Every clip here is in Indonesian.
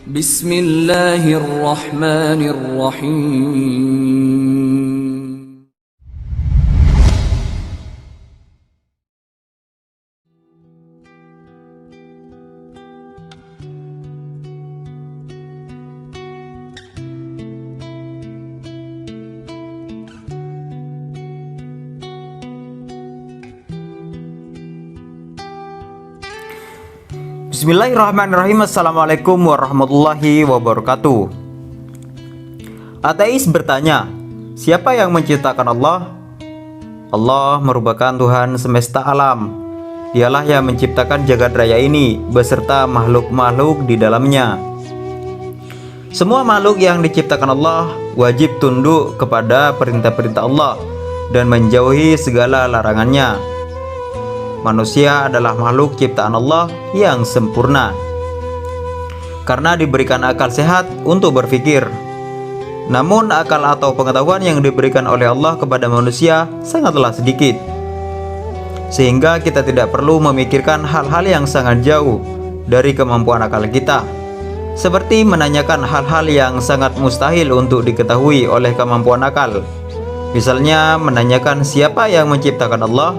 Bismillahirrahmanirrahim. Bismillahirrahmanirrahim. Assalamualaikum warahmatullahi wabarakatuh. Ateis bertanya, siapa yang menciptakan Allah? Allah merupakan Tuhan semesta alam. Dialah yang menciptakan jagat raya ini beserta makhluk-makhluk di dalamnya. Semua makhluk yang diciptakan Allah wajib tunduk kepada perintah-perintah Allah dan menjauhi segala larangannya. Manusia adalah makhluk ciptaan Allah yang sempurna karena diberikan akal sehat untuk berpikir. Namun akal atau pengetahuan yang diberikan oleh Allah kepada manusia sangatlah sedikit, sehingga kita tidak perlu memikirkan hal-hal yang sangat jauh dari kemampuan akal kita, seperti menanyakan hal-hal yang sangat mustahil untuk diketahui oleh kemampuan akal. Misalnya menanyakan siapa yang menciptakan Allah,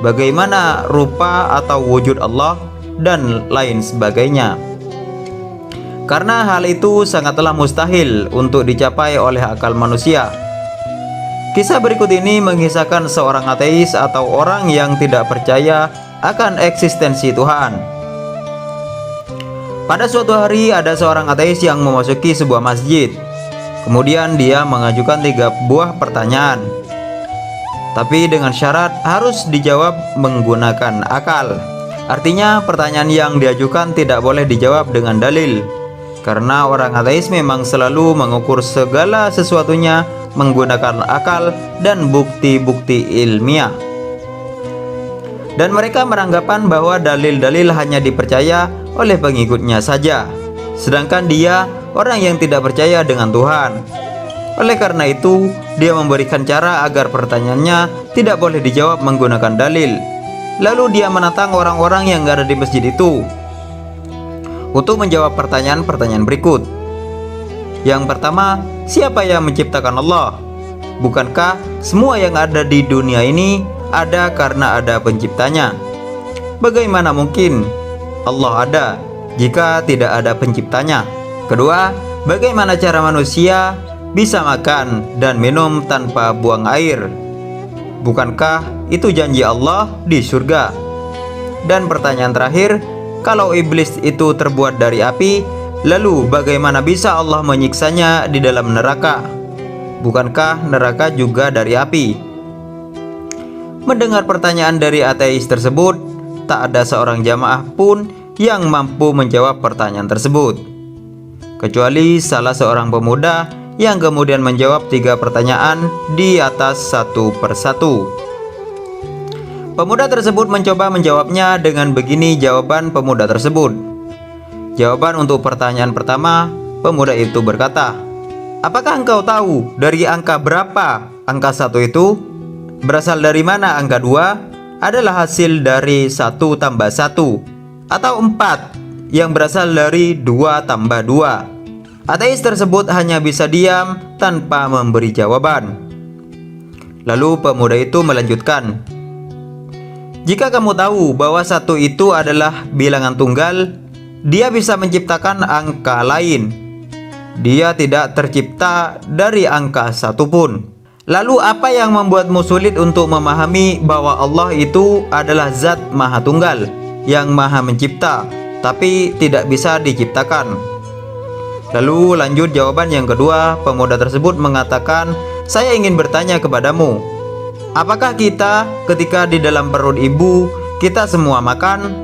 bagaimana rupa atau wujud Allah, dan lain sebagainya. Karena hal itu sangatlah mustahil untuk dicapai oleh akal manusia. Kisah berikut ini mengisahkan seorang ateis atau orang yang tidak percaya akan eksistensi Tuhan. Pada suatu hari ada seorang ateis yang memasuki sebuah masjid. Kemudian dia mengajukan 3 buah pertanyaan, tapi dengan syarat harus dijawab menggunakan akal. Artinya pertanyaan yang diajukan tidak boleh dijawab dengan dalil, karena orang ateis memang selalu mengukur segala sesuatunya menggunakan akal dan bukti-bukti ilmiah. Dan mereka beranggapan bahwa dalil-dalil hanya dipercaya oleh pengikutnya saja, sedangkan dia orang yang tidak percaya dengan Tuhan. Oleh karena itu, dia memberikan cara agar pertanyaannya tidak boleh dijawab menggunakan dalil. Lalu dia menantang orang-orang yang ada di masjid itu untuk menjawab pertanyaan-pertanyaan berikut. Yang pertama, siapa yang menciptakan Allah? Bukankah semua yang ada di dunia ini ada karena ada penciptanya? Bagaimana mungkin Allah ada jika tidak ada penciptanya? Kedua, bagaimana cara manusia bisa makan dan minum tanpa buang air? Bukankah itu janji Allah di surga? Dan pertanyaan terakhir, kalau iblis itu terbuat dari api, lalu bagaimana bisa Allah menyiksanya di dalam neraka? Bukankah neraka juga dari api? Mendengar pertanyaan dari ateis tersebut, tak ada seorang jamaah pun yang mampu menjawab pertanyaan tersebut, kecuali salah seorang pemuda yang kemudian menjawab 3 pertanyaan di atas satu persatu. Pemuda tersebut mencoba menjawabnya dengan begini jawaban pemuda tersebut. Jawaban untuk pertanyaan pertama, pemuda itu berkata, "Apakah engkau tahu dari angka berapa angka 1 itu? Berasal dari mana angka 2? Adalah hasil dari 1 tambah 1, atau 4 yang berasal dari 2 tambah 2? Ateis tersebut hanya bisa diam tanpa memberi jawaban. Lalu pemuda itu melanjutkan, "Jika kamu tahu bahwa 1 itu adalah bilangan tunggal, dia bisa menciptakan angka lain. Dia tidak tercipta dari angka 1 pun. Lalu apa yang membuatmu sulit untuk memahami bahwa Allah itu adalah zat maha tunggal yang maha mencipta, tapi tidak bisa diciptakan?" Lalu lanjut jawaban yang kedua, pemuda tersebut mengatakan, "Saya ingin bertanya kepadamu, apakah kita ketika di dalam perut ibu kita semua makan?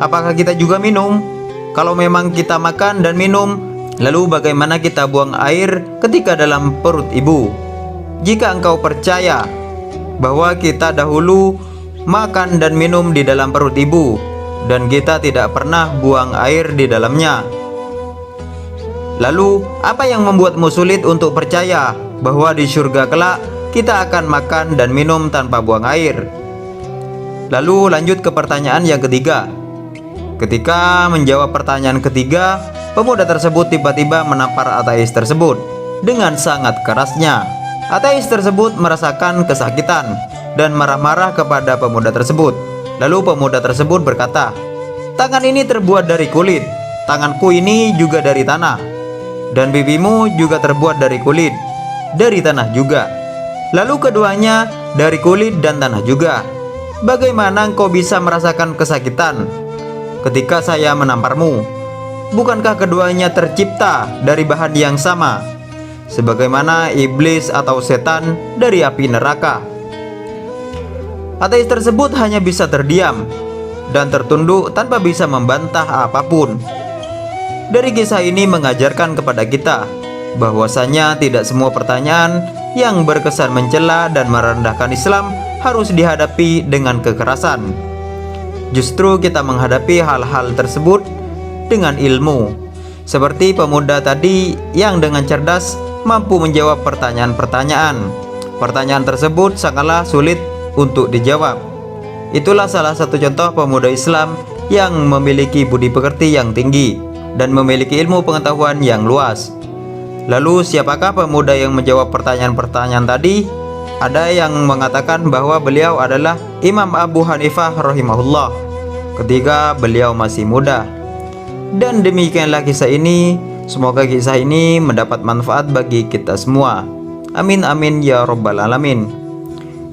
Apakah kita juga minum? Kalau memang kita makan dan minum, lalu bagaimana kita buang air ketika dalam perut ibu? Jika engkau percaya bahwa kita dahulu makan dan minum di dalam perut ibu dan kita tidak pernah buang air di dalamnya, lalu apa yang membuatmu sulit untuk percaya bahwa di surga kelak kita akan makan dan minum tanpa buang air?" Lalu lanjut ke pertanyaan yang ketiga. Ketika menjawab pertanyaan ketiga, Pemuda tersebut tiba-tiba menampar ateis tersebut dengan sangat kerasnya. Ateis tersebut merasakan kesakitan dan marah-marah kepada pemuda tersebut. Lalu pemuda tersebut berkata, "Tangan ini terbuat dari kulit, tanganku ini juga dari tanah, dan pipimu juga terbuat dari kulit, dari tanah juga. Lalu keduanya dari kulit dan tanah juga. Bagaimana engkau bisa merasakan kesakitan ketika saya menamparmu? Bukankah keduanya tercipta dari bahan yang sama, sebagaimana iblis atau setan dari api neraka?" Ateis tersebut hanya bisa terdiam dan tertunduk tanpa bisa membantah apapun. Dari kisah ini mengajarkan kepada kita bahwasanya tidak semua pertanyaan yang berkesan mencela dan merendahkan Islam harus dihadapi dengan kekerasan. Justru kita menghadapi hal-hal tersebut dengan ilmu, seperti pemuda tadi yang dengan cerdas mampu menjawab pertanyaan-pertanyaan. Pertanyaan tersebut sangatlah sulit untuk dijawab. Itulah salah satu contoh pemuda Islam yang memiliki budi pekerti yang tinggi dan memiliki ilmu pengetahuan yang luas. Lalu siapakah pemuda yang menjawab pertanyaan-pertanyaan tadi? Ada yang mengatakan bahwa beliau adalah Imam Abu Hanifah rahimahullah ketika beliau masih muda. Dan demikianlah kisah ini. Semoga kisah ini mendapat manfaat bagi kita semua. Amin amin ya rabbal alamin.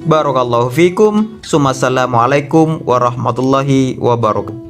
Barakallahu fikum. Assalamualaikum warahmatullahi wabarakatuh.